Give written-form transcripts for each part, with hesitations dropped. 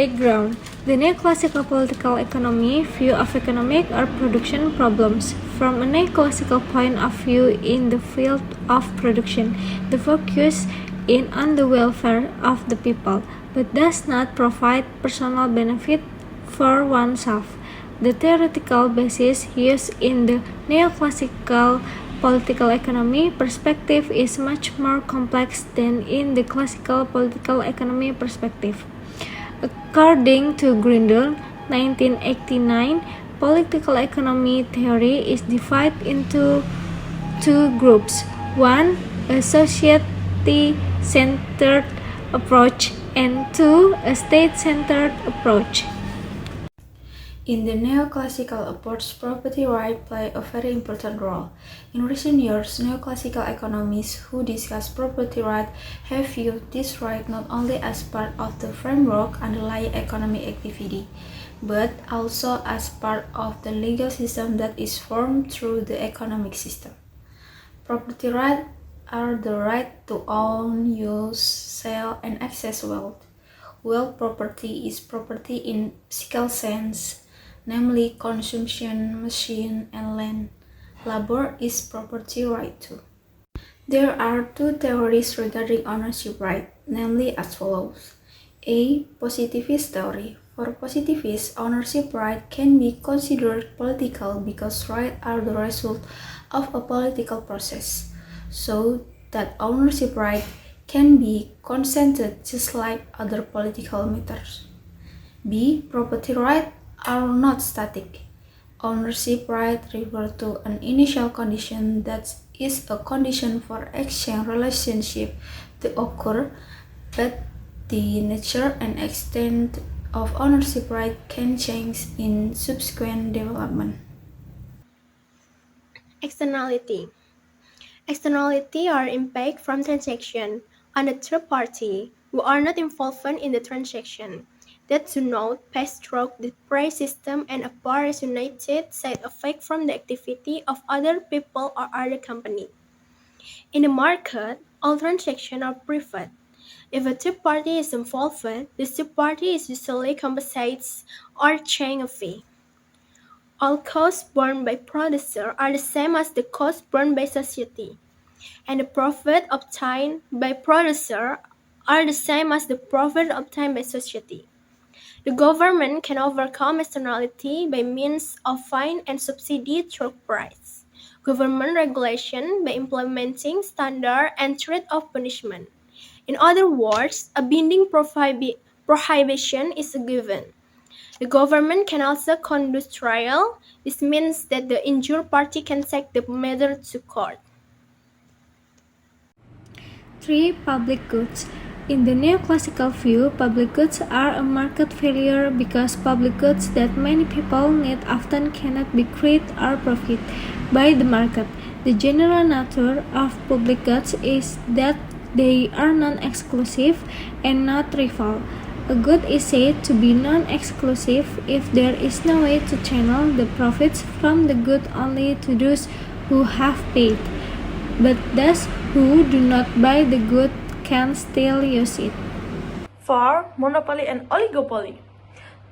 Background: the neoclassical political economy view of economic or production problems. From a neoclassical point of view in the field of production, the focus is on the welfare of the people, but does not provide personal benefit for oneself. The theoretical basis used in the neoclassical political economy perspective is much more complex than in the classical political economy perspective. According to Grindel, 1989, political economy theory is divided into two groups. One, a society-centered approach, and two, a state-centered approach. In the neoclassical approach, property rights play a very important role. In recent years, neoclassical economists who discuss property rights have viewed this right not only as part of the framework underlying economic activity, but also as part of the legal system that is formed through the economic system. Property rights are the right to own, use, sell, and access wealth. Wealth property is property in physical sense, namely consumption, machine, and land. Labor is property right too. There are two theories regarding ownership right, namely as follows. A. Positivist theory. For positivists, ownership right can be considered political because rights are the result of a political process, so that ownership right can be consented just like other political matters. B. Property rights are not static. Ownership rights refer to an initial condition that is a condition for exchange relationship to occur, but the nature and extent of ownership right can change in subsequent development. Externality. Externality are impact from transaction on a third party who are not involved in the transaction, that do not pass through the price system and appear as united side effect from the activity of other people or other company. In a market, all transactions are private. If a third party is involved, the third party is usually compensated or charged a fee. All costs borne by producer are the same as the costs borne by society, and the profit obtained by producer are the same as the profit obtained by society. The government can overcome externality by means of fine and subsidy through price, government regulation by implementing standard and threat of punishment. In other words, a binding prohibition is a given. The government can also conduct trial. This means that the injured party can take the matter to court. 3. Public goods. In the neoclassical view, public goods are a market failure because public goods that many people need often cannot be created or profited by the market. The general nature of public goods is that they are non-exclusive and not rival. A good is said to be non-exclusive if there is no way to channel the profits from the good only to those who have paid, but those who do not buy the good can still use it. 4. Monopoly and oligopoly.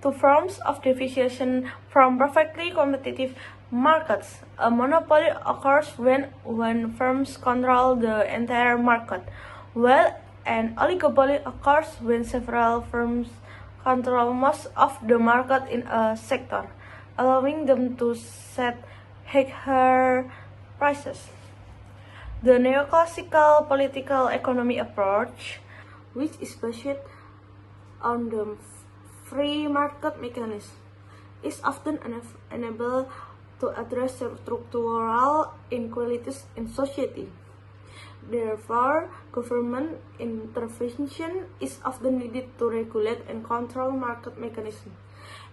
Two forms of deviation from perfectly competitive markets. A monopoly occurs when one firm controls the entire market, while an oligopoly occurs when several firms control most of the market in a sector, allowing them to set higher prices. The neoclassical political economy approach, which is based on the free market mechanism, is often unable to address structural inequalities in society. Therefore, government intervention is often needed to regulate and control market mechanisms.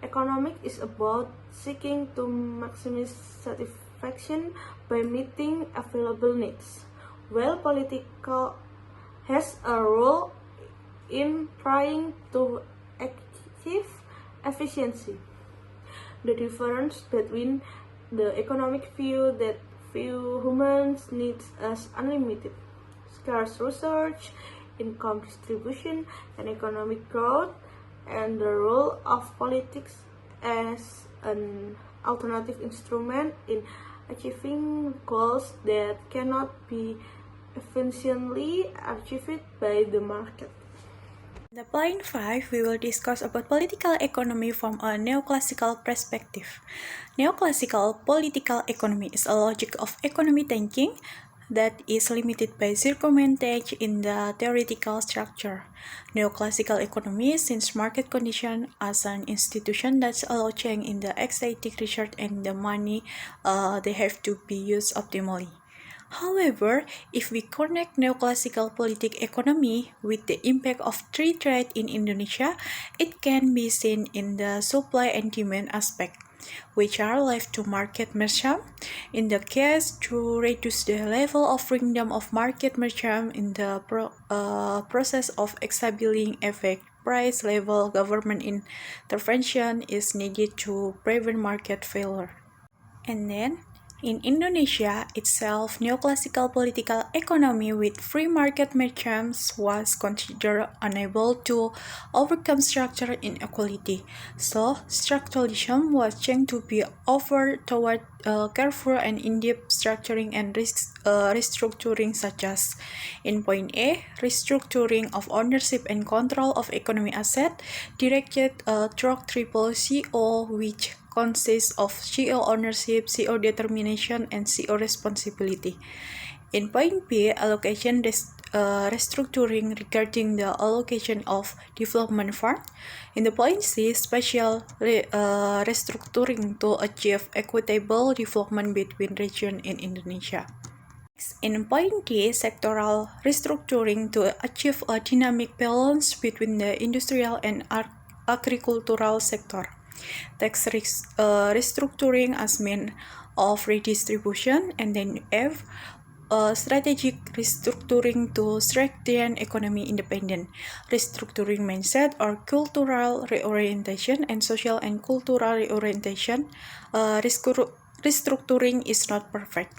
Economics is about seeking to maximize satisfaction by meeting available needs, while political has a role in trying to achieve efficiency. The difference between the economic view that view human needs as unlimited, scarce research, income distribution, and economic growth and the role of politics as an alternative instrument in achieving goals that cannot be efficiently achieved by the market. In the point 5, we will discuss about political economy from a neoclassical perspective. Neoclassical political economy is a logic of economy thinking that is limited by circumventage in the theoretical structure. Neoclassical economy sees market condition as an institution that allows change in the aesthetic research and the money they have to be used optimally. However, if we connect neoclassical political economy with the impact of free trade in Indonesia, it can be seen in the supply and demand aspect, which are left to market merchant. In the case to reduce the level of freedom of market merchant in the process of establishing effect price level, government intervention is needed to prevent market failure. And then, in Indonesia itself, neoclassical political economy with free market merchants was considered unable to overcome structural inequality. So, structuralism was changed to be over toward careful and in-depth structuring and restructuring, such as in point A, restructuring of ownership and control of economic asset directed through triple CO, which consists of CO ownership, CO determination, and CO responsibility. In point B, allocation restructuring regarding the allocation of development fund. In the point C, special restructuring to achieve equitable development between regions in Indonesia. In point D, sectoral restructuring to achieve a dynamic balance between the industrial and agricultural sector. Tax restructuring as means of redistribution, and then F, strategic restructuring to strengthen economy independence, restructuring mindset or cultural reorientation, and social and cultural reorientation. Restructuring is not perfect.